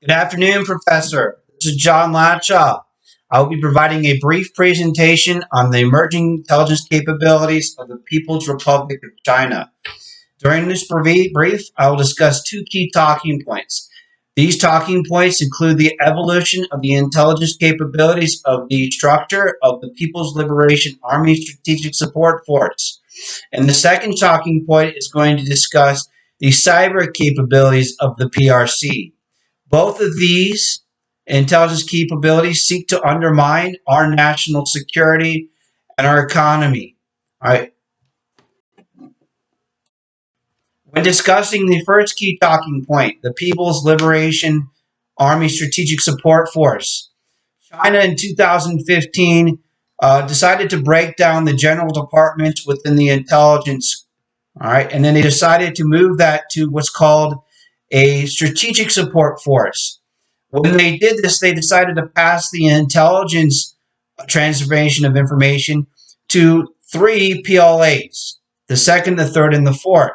Good afternoon, Professor. This is John Latshaw. I will be providing a brief presentation on the emerging intelligence capabilities of the People's Republic of China. During this brief, I will discuss two key talking points. These talking points include the evolution of the intelligence capabilities of the structure of the People's Liberation Army Strategic Support Force. And the second talking point is going to discuss the cyber capabilities of the PRC. Both of these intelligence capabilities seek to undermine our national security and our economy. All right. When discussing the first key talking point, the People's Liberation Army Strategic Support Force, China in 2015 decided to break down the general departments within the intelligence. All right. And then they decided to move that to what's called a strategic support force. When they did this, they decided to pass the intelligence transformation of information to three PLAs, the second, the third, and the fourth.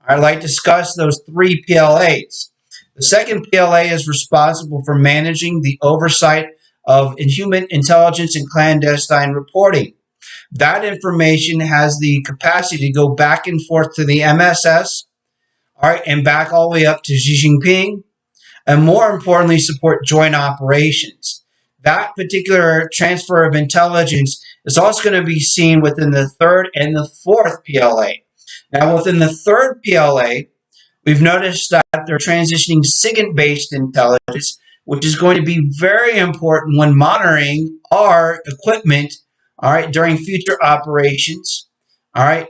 I'd like to discuss those three PLAs. The second PLA is responsible for managing the oversight of human intelligence and clandestine reporting. That information has the capacity to go back and forth to the MSS, all right, and back all the way up to Xi Jinping, and more importantly, support joint operations. That particular transfer of intelligence is also going to be seen within the third and the fourth PLA. Now, within the third PLA, we've noticed that they're transitioning SIGINT-based intelligence, which is going to be very important when monitoring our equipment, all right, during future operations, all right,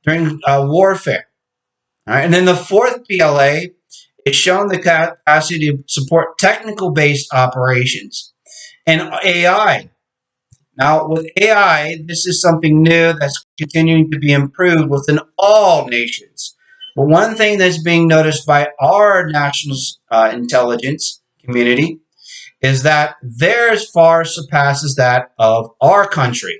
during warfare. All right, and then the fourth PLA is shown the capacity to support technical-based operations and AI. Now, with AI, this is something new that's continuing to be improved within all nations. But one thing that's being noticed by our national intelligence community is that theirs far surpasses that of our country.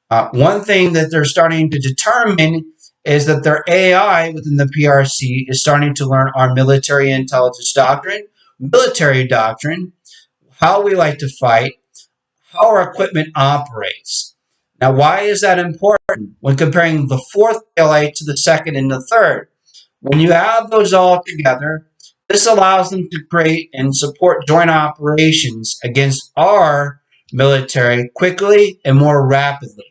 One thing that they're starting to determine is that their AI within the PRC is starting to learn our military intelligence doctrine, military doctrine, how we like to fight, how our equipment operates. Now, why is that important when comparing the fourth PLA to the second and the third? When you have those all together, this allows them to create and support joint operations against our military quickly and more rapidly.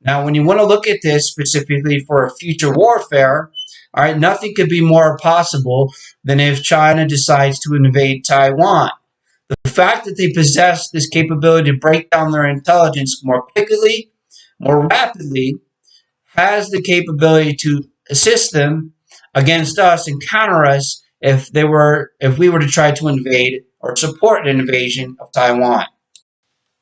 Now, when you want to look at this specifically for future warfare, all right, nothing could be more possible than if China decides to invade Taiwan. The fact that they possess this capability to break down their intelligence more quickly, more rapidly, has the capability to assist them against us and counter us if we were to try to invade or support an invasion of Taiwan.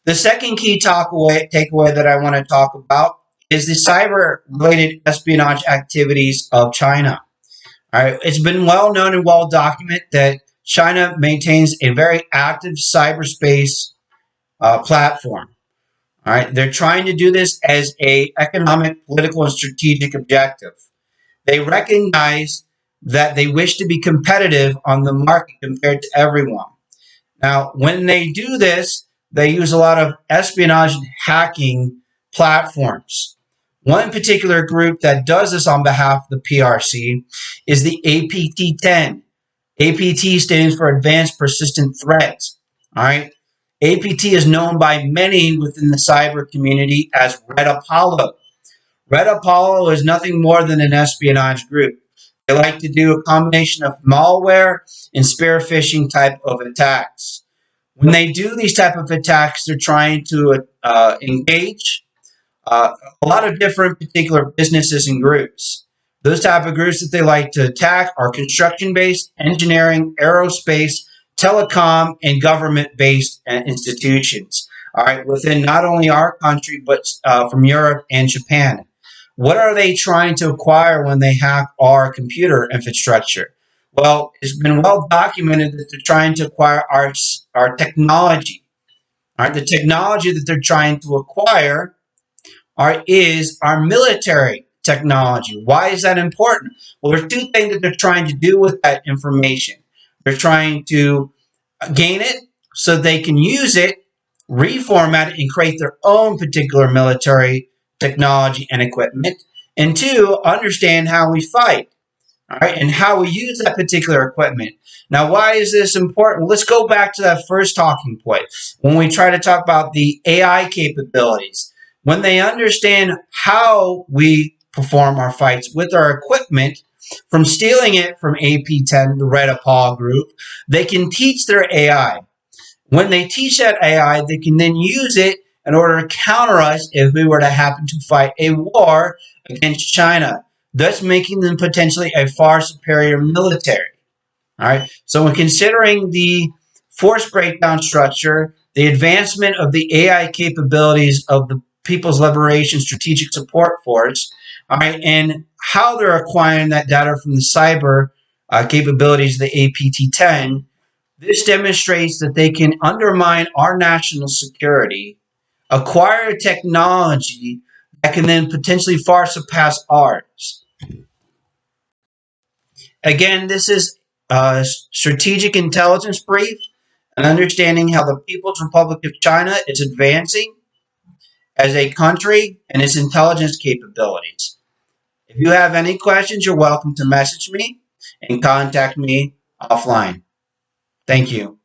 The second key takeaway that I want to talk about is the cyber-related espionage activities of China. All right, it's been well known and well documented that China maintains a very active cyberspace platform. All right, they're trying to do this as a economic, political, and strategic objective. They recognize that they wish to be competitive on the market compared to everyone. Now, when they do this, they use a lot of espionage and hacking platforms. One particular group that does this on behalf of the PRC is the APT-10. APT stands for Advanced Persistent Threats. All right. APT is known by many within the cyber community as Red Apollo. Red Apollo is nothing more than an espionage group. They like to do a combination of malware and spear phishing type of attacks. When they do these type of attacks, they're trying to engage a lot of different particular businesses and groups. Those type of groups that they like to attack are construction-based, engineering, aerospace, telecom, and government-based institutions. All right, within not only our country, but from Europe and Japan. What are they trying to acquire when they hack our computer infrastructure? Well, it's been well documented that they're trying to acquire our technology. All right, the technology that they're trying to acquire is our military technology. Why is that important? Well, there's two things that they're trying to do with that information. They're trying to gain it so they can use it, reformat it, and create their own particular military technology and equipment. And two, understand how we fight. All right, and how we use that particular equipment. Now, why is this important? Let's go back to that first talking point when we try to talk about the AI capabilities. When they understand how we perform our fights with our equipment, from stealing it from AP10, the Red Apollo group, they can teach their AI. When they teach that AI, they can then use it in order to counter us if we were to happen to fight a war against China, thus making them potentially a far superior military. All right. So, when considering the force breakdown structure, the advancement of the AI capabilities of the People's Liberation Strategic Support Force, all right, and how they're acquiring that data from the cyber capabilities of the APT-10, this demonstrates that they can undermine our national security, acquire technology that can then potentially far surpass ours. Again, this is a strategic intelligence brief and understanding how the People's Republic of China is advancing as a country and its intelligence capabilities. If you have any questions, you're welcome to message me and contact me offline. Thank you.